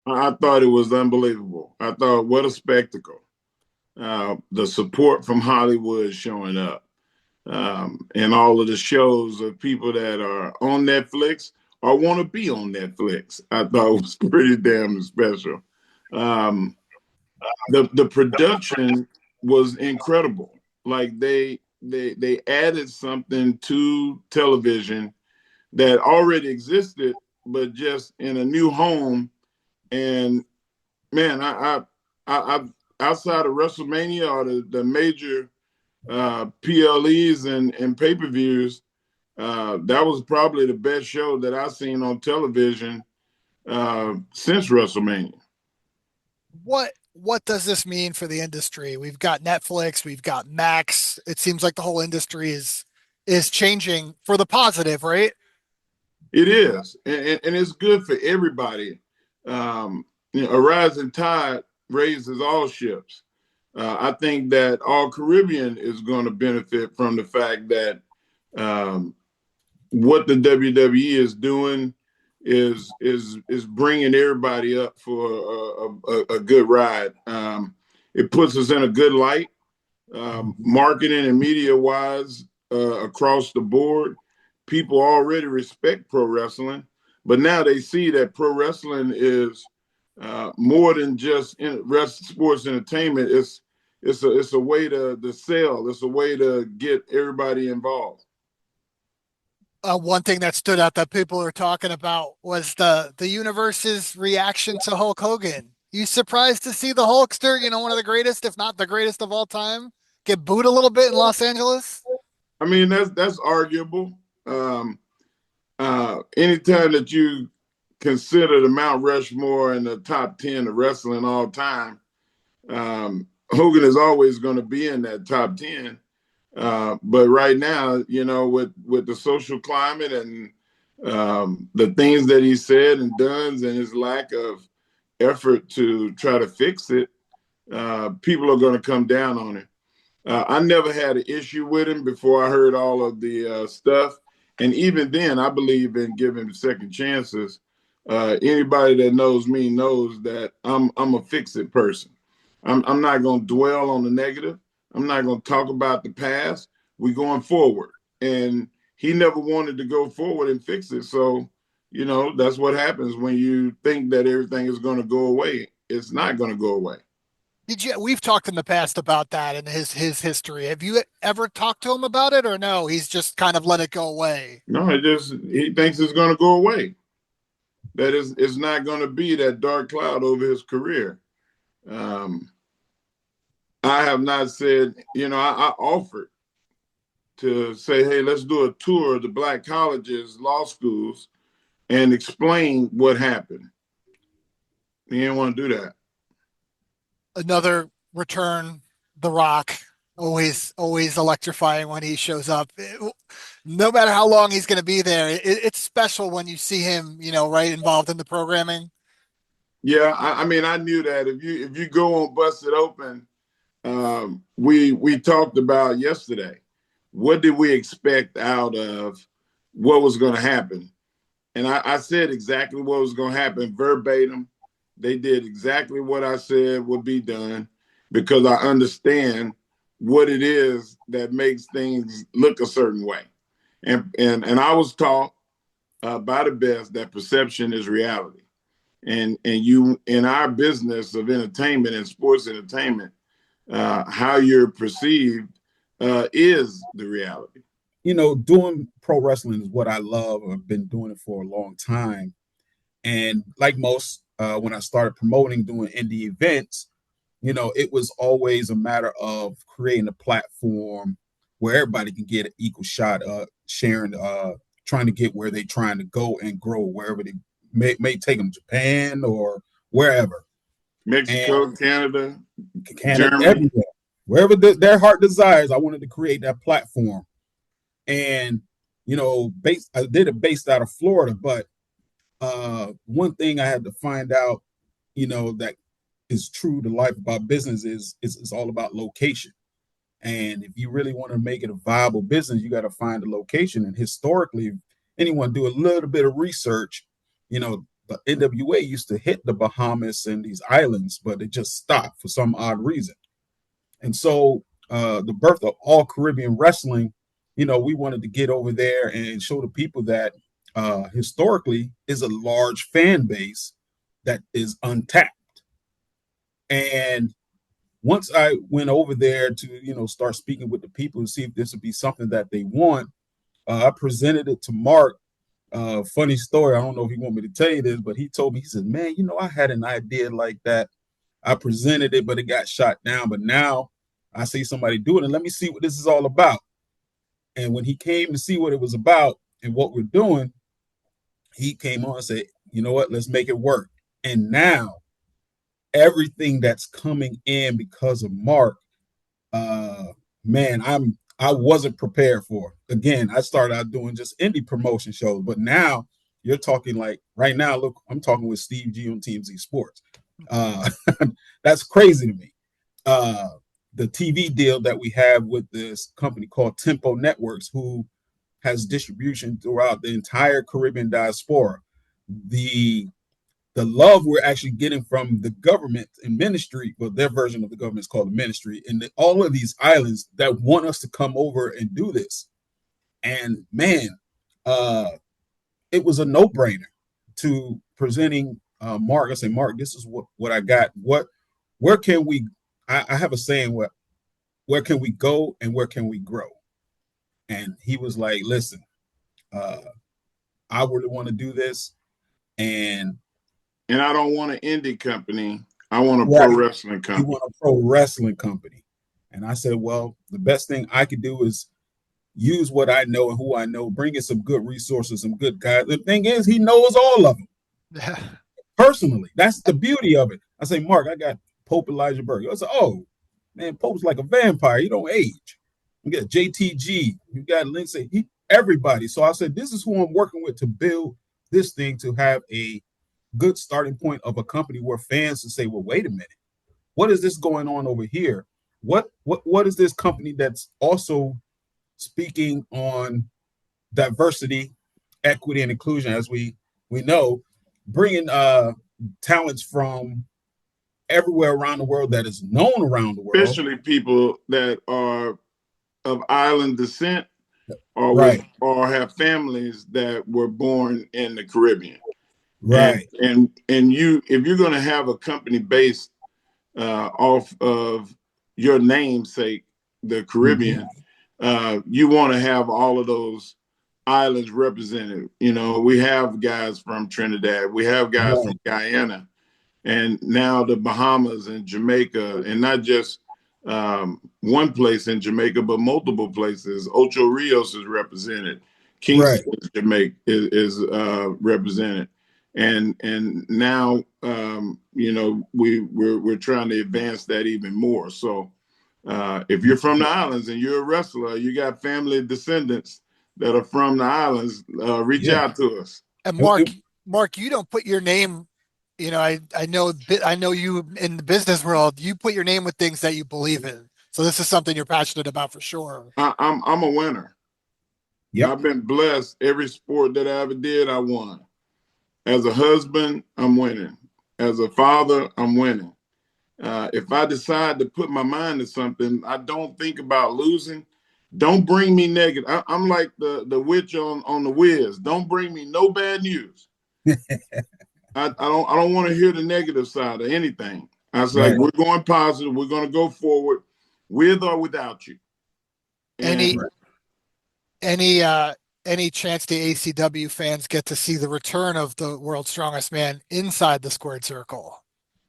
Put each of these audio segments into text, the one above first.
I thought it was unbelievable. I thought, what a spectacle. The support from Hollywood showing up, and all of the shows of people that are on Netflix or want to be on Netflix. I thought it was pretty damn special. Um, the production was incredible. Like they added something to television that already existed, but just in a new home. And man, I outside of WrestleMania or the major PLEs and pay per views, that was probably the best show that I've seen on television since WrestleMania. What does this mean for the industry? We've got Netflix, we've got Max. It seems like the whole industry is changing for the positive, right? It is, and it's good for everybody. A rising tide raises all ships. I think that all Caribbean is going to benefit from the fact that um, what the WWE is doing is bringing everybody up for a good ride. It puts us in a good light, marketing and media wise, across the board. People already respect pro wrestling, but now they see that pro wrestling is more than just sports entertainment. It's a way to sell. It's a way to get everybody involved. One thing that stood out that people are talking about was the universe's reaction to Hulk Hogan. You surprised to see the Hulkster, one of the greatest, if not the greatest of all time, get booed a little bit in Los Angeles? I mean, that's arguable. Anytime that you consider the Mount Rushmore in the top 10 of wrestling all time, Hogan is always going to be in that top 10. But right now, with the social climate and the things that he said and done and his lack of effort to try to fix it, people are going to come down on him. I never had an issue with him before I heard all of the stuff. And even then, I believe in giving second chances. Anybody that knows me knows that I'm a fix-it person. I'm not going to dwell on the negative. I'm not going to talk about the past. We're going forward. And he never wanted to go forward and fix it. So, that's what happens when you think that everything is going to go away. It's not going to go away. We've talked in the past about that and his history. Have you ever talked to him about it, or no? He's just kind of let it go away. No, he thinks it's going to go away. That is, it's not going to be that dark cloud over his career. Um, I have not said, I offered to say, hey, let's do a tour of the black colleges, law schools, and explain what happened. He didn't want to do that. Another return, The Rock, always electrifying when he shows up. No matter how long he's going to be there, it's special when you see him, right involved in the programming. Yeah, I mean, I knew that if you go on Busted Open, we talked about yesterday. What did we expect out of what was going to happen? And I said exactly what was going to happen verbatim. They did exactly what I said would be done because I understand what it is that makes things look a certain way. And I was taught by the best that perception is reality. And you in our business of entertainment and sports entertainment, how you're perceived is the reality. Doing pro wrestling is what I love. I've been doing it for a long time. And like most, when I started promoting, doing indie events, it was always a matter of creating a platform where everybody can get an equal shot, sharing, trying to get where they're trying to go and grow wherever they may take them, Japan or wherever. Mexico, and Canada, Canada, Germany. everywhere. Wherever their heart desires, I wanted to create that platform. And, I did it based out of Florida, but one thing I had to find out, that is true to life about business is it's all about location. And if you really want to make it a viable business, you got to find a location. And historically, anyone do a little bit of research, the NWA used to hit the Bahamas and these islands, but it just stopped for some odd reason. And so the birth of All Caribbean Wrestling, we wanted to get over there and show the people that historically is a large fan base that is untapped. And once I went over there to, start speaking with the people and see if this would be something that they want, I presented it to Mark. Funny story. I don't know if he want me to tell you this, but he told me, he said, man, I had an idea like that. I presented it, but it got shot down. But now I see somebody do it, and let me see what this is all about. And when he came to see what it was about and what we're doing, he came on and said, you know what, let's make it work. And now everything that's coming in because of Mark, man, I wasn't prepared for. Again, I started out doing just indie promotion shows, but now you're talking like right now, look, I'm talking with Steve G on TMZ Sports. That's crazy to me. The TV deal that we have with this company called Tempo Networks, who has distribution throughout the entire Caribbean diaspora. The love we're actually getting from the government and ministry, well, their version of the government is called the ministry, and all of these islands that want us to come over and do this. And man, it was a no-brainer to presenting Mark. I say, Mark, this is what I got. Where can we? I have a saying: where can we go and where can we grow? And he was like, listen, I really want to do this, and I don't want an indie company. I want a pro wrestling company. You want a pro wrestling company. And I said, well, the best thing I could do is use what I know and who I know, bring in some good resources, some good guys. The thing is, he knows all of them. Personally. That's the beauty of it. I say, Mark, I got Pope Elijah Burke. I said, oh, man, Pope's like a vampire. You don't age. You got JTG. You got Lindsay. Everybody. So I said, this is who I'm working with to build this thing, to have a good starting point of a company where fans can say, well, wait a minute, what is this going on over here? What is this company that's also speaking on diversity, equity, and inclusion, as we know, bringing talents from everywhere around the world that is known around the world, especially people that are of island descent or or have families that were born in the Caribbean. Right. And you, if you're going to have a company based off of your namesake, the Caribbean, you want to have all of those islands represented. We have guys from Trinidad, we have guys from Guyana, and now the Bahamas and Jamaica, and not just one place in Jamaica, but multiple places. Ocho Rios is represented. Kingston, Jamaica is represented. And now, we're trying to advance that even more. So if you're from the islands and you're a wrestler, you got family descendants that are from the islands, reach out to us. And Mark, you don't put your name, I know you in the business world, you put your name with things that you believe in. So this is something you're passionate about for sure. I'm a winner. Yep. I've been blessed. Every sport that I ever did, I won. As a husband, I'm winning. As a father, I'm winning. If I decide to put my mind to something, I don't think about losing. Don't bring me negative. I'm like the witch on the Wiz. Don't bring me no bad news. I don't want to hear the negative side of anything. I was like, we're going positive. We're going to go forward, with or without you. And any chance the ACW fans get to see the return of the World's Strongest Man inside the squared circle?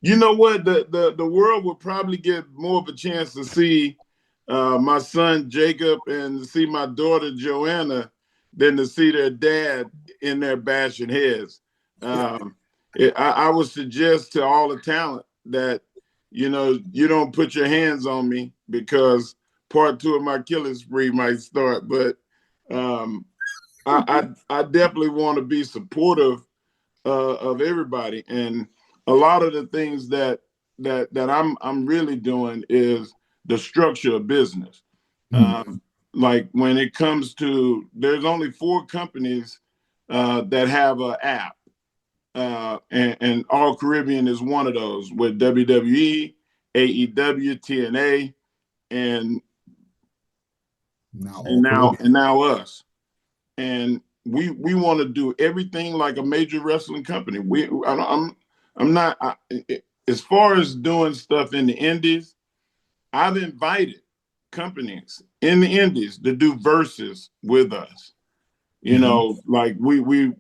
You know what? The world will probably get more of a chance to see my son Jacob and to see my daughter Joanna than to see their dad in there bashing heads. I would suggest to all the talent that, you don't put your hands on me, because part 2 of my killing spree might start. But I definitely want to be supportive of everybody, and a lot of the things that I'm really doing is the structure of business. Like when it comes to, there's only 4 companies that have an app, and All Caribbean is one of those with WWE, AEW, TNA, and Now and all now Caribbean. and now us. And we want to do everything like a major wrestling company. I'm not as far as doing stuff in the indies. I've invited companies in the indies to do verses with us. You know, like we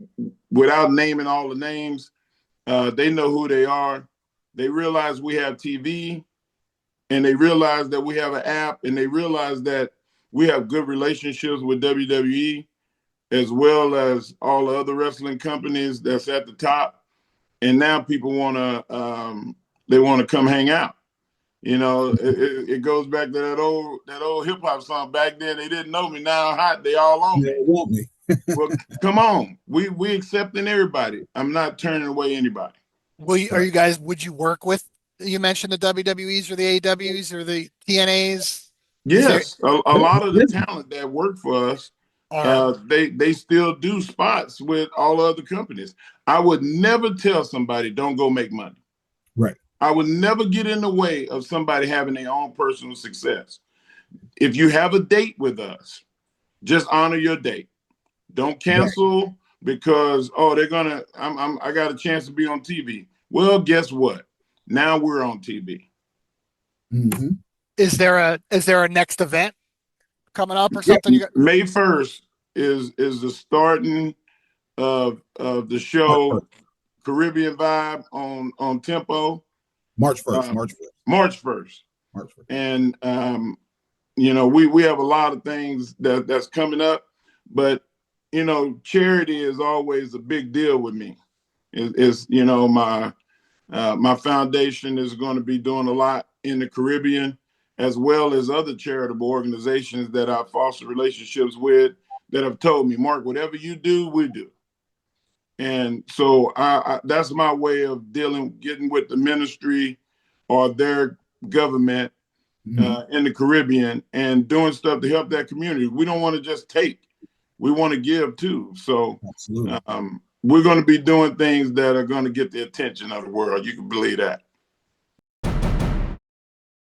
without naming all the names, they know who they are. They realize we have TV, and they realize that we have an app, and they realize that we have good relationships with WWE as well as all the other wrestling companies that's at the top. And now people want to they want to come hang out. You know, it goes back to that old hip hop song. Back then they didn't know me. Now I'm hot. They all on They me. want me. Well, come on. We accepting everybody. I'm not turning away anybody. Are Right. you guys, would you work with, you mentioned the WWEs or the AWs or the TNAs? Is there, Yes, a lot of the talent that work for us, are, they still do spots with all other companies. I would never tell somebody don't go make money. Right. I would never get in the way of somebody having their own personal success. If you have a date with us, just honor your date. Don't Exactly. cancel because they're gonna. I got a chance to be on TV. Well, guess what? Now we're on TV. Mm-hmm. is there a next event coming up or Yeah, something you got? May 1st is the starting of the March show 1st. Caribbean Vibe on Tempo. March 1st. Uh, March 1st. March 1st, March 1st. and you know we have a lot of things that's coming up, but you know charity is always a big deal with me. It's you know my foundation is going to be doing a lot in the Caribbean, as well as other charitable organizations that I foster relationships with that have told me, Mark, whatever you do, we do. And so that's my way of getting with the ministry or their government in the Caribbean and doing stuff to help that community. We don't want to just take, we want to give too. So Absolutely. we're going to be doing things that are going to get the attention of the world. You can believe that.